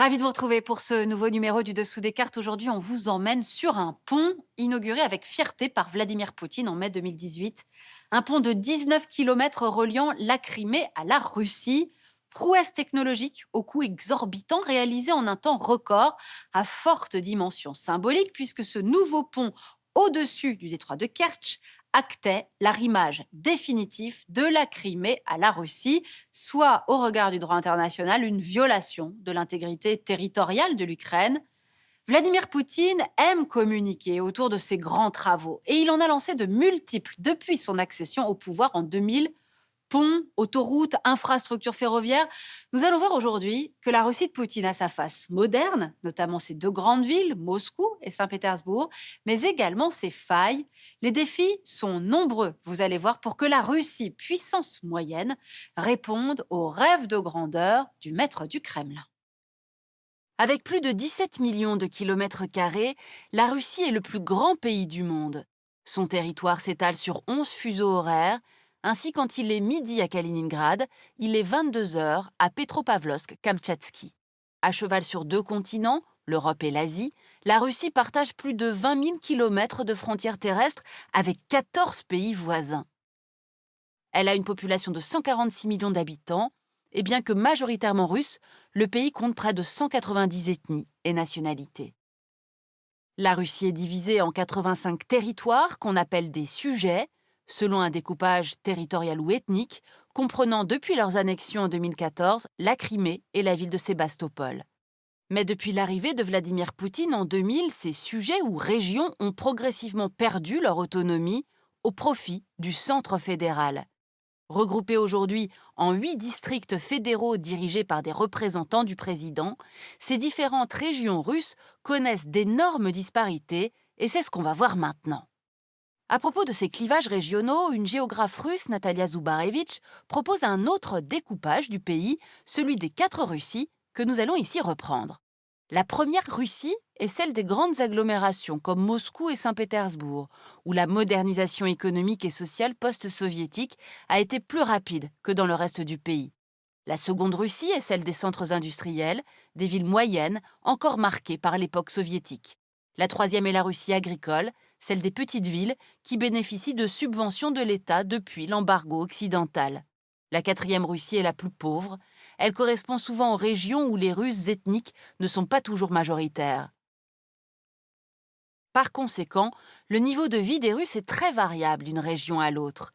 Ravi de vous retrouver pour ce nouveau numéro du Dessous des cartes. Aujourd'hui, on vous emmène sur un pont inauguré avec fierté par Vladimir Poutine en mai 2018. Un pont de 19 kilomètres reliant la Crimée à la Russie. Prouesse technologique au coût exorbitant réalisé en un temps record à forte dimension symbolique puisque ce nouveau pont au-dessus du détroit de Kertch actait l'arrimage définitif de la Crimée à la Russie, soit au regard du droit international une violation de l'intégrité territoriale de l'Ukraine. Vladimir Poutine aime communiquer autour de ses grands travaux et il en a lancé de multiples depuis son accession au pouvoir en 2000. Ponts, autoroutes, infrastructures ferroviaires. Nous allons voir aujourd'hui que la Russie de Poutine a sa face moderne, notamment ses deux grandes villes, Moscou et Saint-Pétersbourg, mais également ses failles. Les défis sont nombreux, vous allez voir, pour que la Russie, puissance moyenne, réponde aux rêves de grandeur du maître du Kremlin. Avec plus de 17 millions de kilomètres carrés, la Russie est le plus grand pays du monde. Son territoire s'étale sur 11 fuseaux horaires. Ainsi, quand il est midi à Kaliningrad, il est 22 heures à Petropavlovsk-Kamtchatski. À cheval sur deux continents, l'Europe et l'Asie, la Russie partage plus de 20 000 kilomètres de frontières terrestres avec 14 pays voisins. Elle a une population de 146 millions d'habitants, et bien que majoritairement russe, le pays compte près de 190 ethnies et nationalités. La Russie est divisée en 85 territoires qu'on appelle des sujets, selon un découpage territorial ou ethnique, comprenant depuis leurs annexions en 2014 la Crimée et la ville de Sébastopol. Mais depuis l'arrivée de Vladimir Poutine en 2000, ces sujets ou régions ont progressivement perdu leur autonomie au profit du centre fédéral. Regroupés aujourd'hui en 8 districts fédéraux dirigés par des représentants du président, ces différentes régions russes connaissent d'énormes disparités et c'est ce qu'on va voir maintenant. À propos de ces clivages régionaux, une géographe russe, Natalia Zubarevitch, propose un autre découpage du pays, celui des 4 Russies, que nous allons ici reprendre. La première Russie est celle des grandes agglomérations comme Moscou et Saint-Pétersbourg, où la modernisation économique et sociale post-soviétique a été plus rapide que dans le reste du pays. La seconde Russie est celle des centres industriels, des villes moyennes, encore marquées par l'époque soviétique. La troisième est la Russie agricole, celle des petites villes qui bénéficient de subventions de l'État depuis l'embargo occidental. La quatrième Russie est la plus pauvre. Elle correspond souvent aux régions où les Russes ethniques ne sont pas toujours majoritaires. Par conséquent, le niveau de vie des Russes est très variable d'une région à l'autre.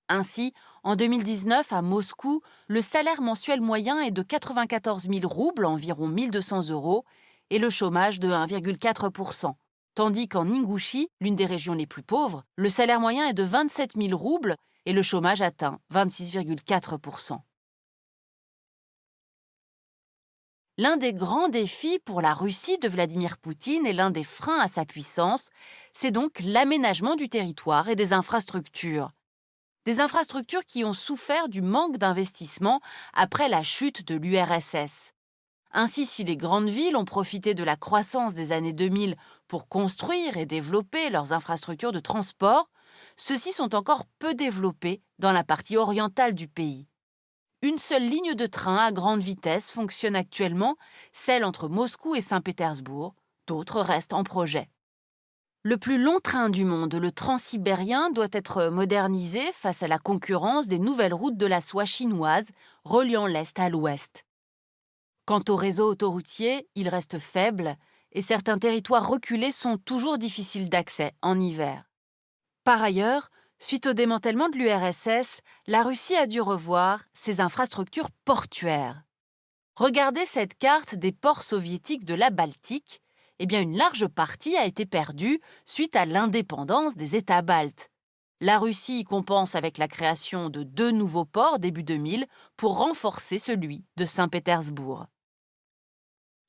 Ainsi, en 2019, à Moscou, le salaire mensuel moyen est de 94 000 roubles, environ 1 200 €, et le chômage de 1,4%. Tandis qu'en Ingouchie, l'une des régions les plus pauvres, le salaire moyen est de 27 000 roubles et le chômage atteint 26,4%. L'un des grands défis pour la Russie de Vladimir Poutine et l'un des freins à sa puissance, c'est donc l'aménagement du territoire et des infrastructures. Des infrastructures qui ont souffert du manque d'investissement après la chute de l'URSS. Ainsi, si les grandes villes ont profité de la croissance des années 2000 pour construire et développer leurs infrastructures de transport, ceux-ci sont encore peu développés dans la partie orientale du pays. Une seule ligne de train à grande vitesse fonctionne actuellement, celle entre Moscou et Saint-Pétersbourg. D'autres restent en projet. Le plus long train du monde, le transsibérien, doit être modernisé face à la concurrence des nouvelles routes de la soie chinoise reliant l'Est à l'Ouest. Quant au réseau autoroutier, il reste faible et certains territoires reculés sont toujours difficiles d'accès en hiver. Par ailleurs, suite au démantèlement de l'URSS, la Russie a dû revoir ses infrastructures portuaires. Regardez cette carte des ports soviétiques de la Baltique. Eh bien, une large partie a été perdue suite à l'indépendance des États baltes. La Russie compense avec la création de 2 nouveaux ports début 2000 pour renforcer celui de Saint-Pétersbourg.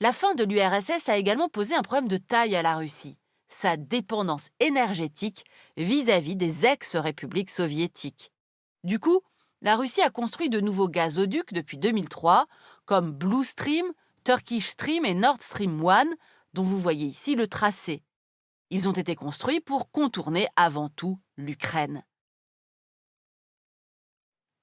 La fin de l'URSS a également posé un problème de taille à la Russie, sa dépendance énergétique vis-à-vis des ex-républiques soviétiques. Du coup, la Russie a construit de nouveaux gazoducs depuis 2003, comme Blue Stream, Turkish Stream et Nord Stream 1, dont vous voyez ici le tracé. Ils ont été construits pour contourner avant tout l'Ukraine.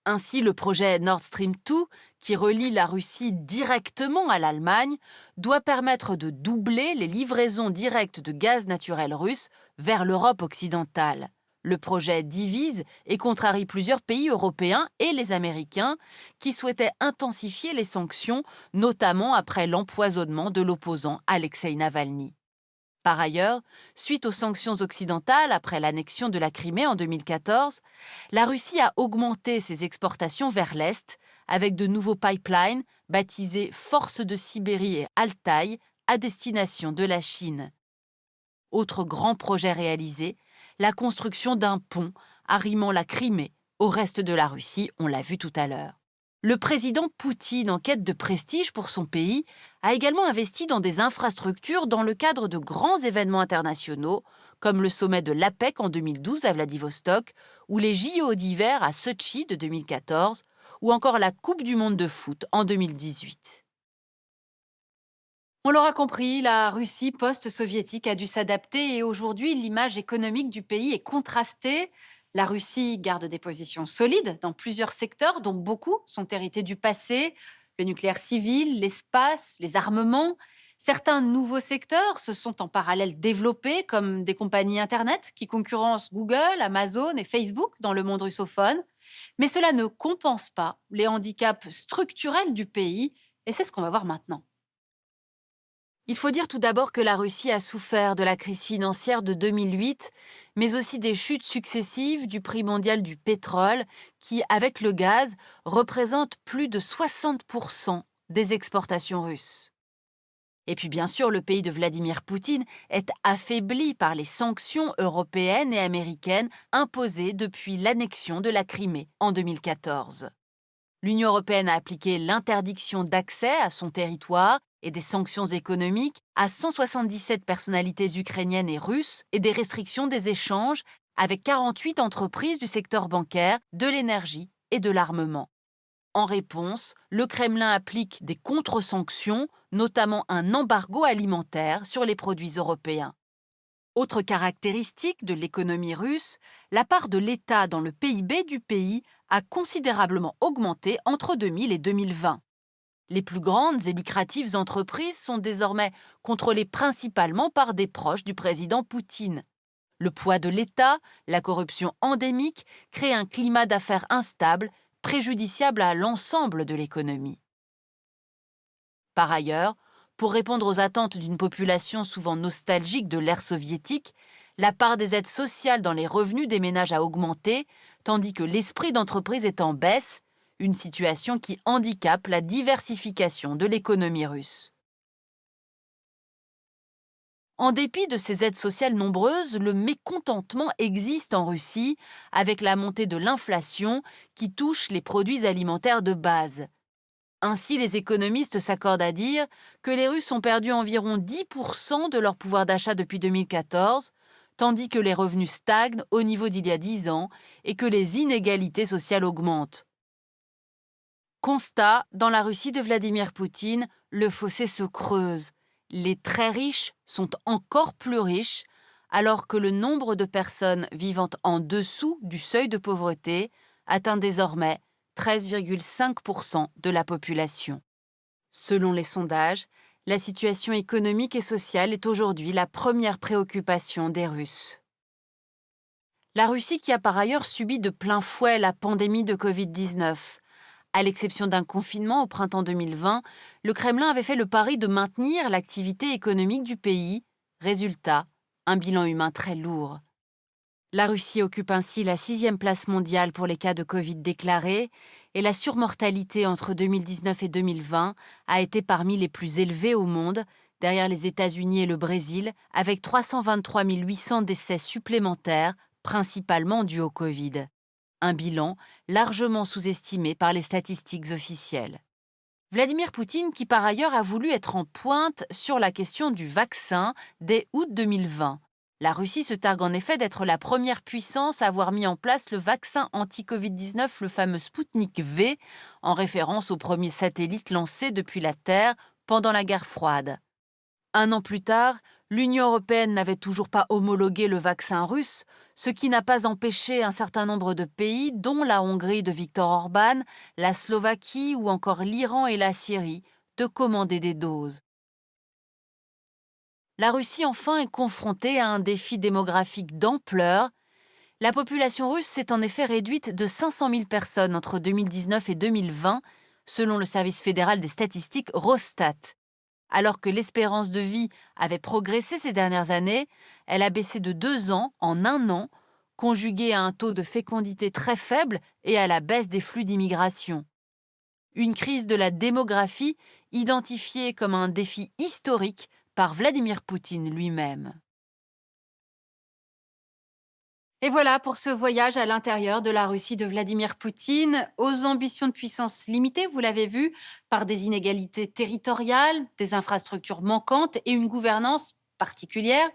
Ainsi, le projet Nord Stream 2, qui relie la Russie directement à l'Allemagne, doit permettre de doubler les livraisons directes de gaz naturel russe vers l'Europe occidentale. Le projet divise et contrarie plusieurs pays européens et les Américains qui souhaitaient intensifier les sanctions, notamment après l'empoisonnement de l'opposant Alexei Navalny. Par ailleurs, suite aux sanctions occidentales après l'annexion de la Crimée en 2014, la Russie a augmenté ses exportations vers l'Est avec de nouveaux pipelines baptisés Force de Sibérie et Altaï à destination de la Chine. Autre grand projet réalisé, la construction d'un pont arrimant la Crimée au reste de la Russie, on l'a vu tout à l'heure. Le président Poutine, en quête de prestige pour son pays, a également investi dans des infrastructures dans le cadre de grands événements internationaux, comme le sommet de l'APEC en 2012 à Vladivostok, ou les JO d'hiver à Sotchi de 2014, ou encore la Coupe du monde de foot en 2018. On l'aura compris, la Russie post-soviétique a dû s'adapter et aujourd'hui, l'image économique du pays est contrastée. La Russie garde des positions solides dans plusieurs secteurs, dont beaucoup sont hérités du passé, le nucléaire civil, l'espace, les armements. Certains nouveaux secteurs se sont en parallèle développés, comme des compagnies Internet qui concurrencent Google, Amazon et Facebook dans le monde russophone. Mais cela ne compense pas les handicaps structurels du pays, et c'est ce qu'on va voir maintenant. Il faut dire tout d'abord que la Russie a souffert de la crise financière de 2008, mais aussi des chutes successives du prix mondial du pétrole, qui, avec le gaz, représente plus de 60% des exportations russes. Et puis bien sûr, le pays de Vladimir Poutine est affaibli par les sanctions européennes et américaines imposées depuis l'annexion de la Crimée en 2014. L'Union européenne a appliqué l'interdiction d'accès à son territoire et des sanctions économiques à 177 personnalités ukrainiennes et russes et des restrictions des échanges avec 48 entreprises du secteur bancaire, de l'énergie et de l'armement. En réponse, le Kremlin applique des contre-sanctions, notamment un embargo alimentaire sur les produits européens. Autre caractéristique de l'économie russe, la part de l'État dans le PIB du pays a considérablement augmenté entre 2000 et 2020. Les plus grandes et lucratives entreprises sont désormais contrôlées principalement par des proches du président Poutine. Le poids de l'État, la corruption endémique, créent un climat d'affaires instable, préjudiciable à l'ensemble de l'économie. Par ailleurs, pour répondre aux attentes d'une population souvent nostalgique de l'ère soviétique, la part des aides sociales dans les revenus des ménages a augmenté, tandis que l'esprit d'entreprise est en baisse, une situation qui handicape la diversification de l'économie russe. En dépit de ces aides sociales nombreuses, le mécontentement existe en Russie avec la montée de l'inflation qui touche les produits alimentaires de base. Ainsi, les économistes s'accordent à dire que les Russes ont perdu environ 10% de leur pouvoir d'achat depuis 2014, tandis que les revenus stagnent au niveau d'il y a 10 ans et que les inégalités sociales augmentent. Constat, dans la Russie de Vladimir Poutine, le fossé se creuse. Les très riches sont encore plus riches, alors que le nombre de personnes vivant en dessous du seuil de pauvreté atteint désormais 13,5% de la population. Selon les sondages, la situation économique et sociale est aujourd'hui la première préoccupation des Russes. La Russie qui a par ailleurs subi de plein fouet la pandémie de Covid-19. À l'exception d'un confinement au printemps 2020, le Kremlin avait fait le pari de maintenir l'activité économique du pays. Résultat, un bilan humain très lourd. La Russie occupe ainsi la 6e place mondiale pour les cas de Covid déclarés et la surmortalité entre 2019 et 2020 a été parmi les plus élevées au monde, derrière les États-Unis et le Brésil, avec 323 800 décès supplémentaires, principalement dus au Covid. Un bilan largement sous-estimé par les statistiques officielles. Vladimir Poutine, qui par ailleurs a voulu être en pointe sur la question du vaccin dès août 2020. La Russie se targue en effet d'être la première puissance à avoir mis en place le vaccin anti-Covid-19, le fameux Sputnik V, en référence au premier satellite lancé depuis la Terre pendant la guerre froide. Un an plus tard, l'Union européenne n'avait toujours pas homologué le vaccin russe, ce qui n'a pas empêché un certain nombre de pays, dont la Hongrie de Viktor Orban, la Slovaquie ou encore l'Iran et la Syrie, de commander des doses. La Russie enfin est confrontée à un défi démographique d'ampleur. La population russe s'est en effet réduite de 500 000 personnes entre 2019 et 2020, selon le service fédéral des statistiques Rosstat. Alors que l'espérance de vie avait progressé ces dernières années, elle a baissé de 2 ans en un an, conjuguée à un taux de fécondité très faible et à la baisse des flux d'immigration. Une crise de la démographie identifiée comme un défi historique par Vladimir Poutine lui-même. Et voilà pour ce voyage à l'intérieur de la Russie de Vladimir Poutine, aux ambitions de puissance limitées, vous l'avez vu, par des inégalités territoriales, des infrastructures manquantes et une gouvernance particulière.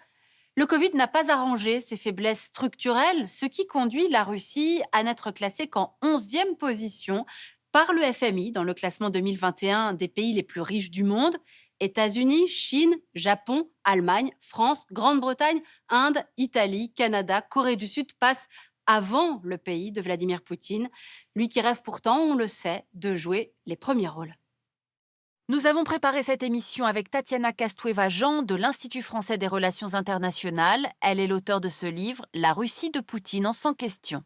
Le Covid n'a pas arrangé ces faiblesses structurelles, ce qui conduit la Russie à n'être classée qu'en 11e position par le FMI dans le classement 2021 des pays les plus riches du monde. États-Unis, Chine, Japon, Allemagne, France, Grande-Bretagne, Inde, Italie, Canada, Corée du Sud passent avant le pays de Vladimir Poutine, lui qui rêve pourtant, on le sait, de jouer les premiers rôles. Nous avons préparé cette émission avec Tatiana Kastueva-Jean de l'Institut français des relations internationales. Elle est l'auteure de ce livre, La Russie de Poutine en 100 questions.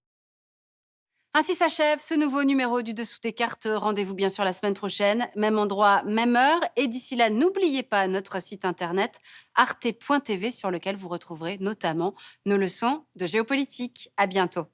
Ainsi s'achève ce nouveau numéro du Dessous des cartes. Rendez-vous bien sûr la semaine prochaine, même endroit, même heure. Et d'ici là, n'oubliez pas notre site internet arte.tv sur lequel vous retrouverez notamment nos leçons de géopolitique. À bientôt.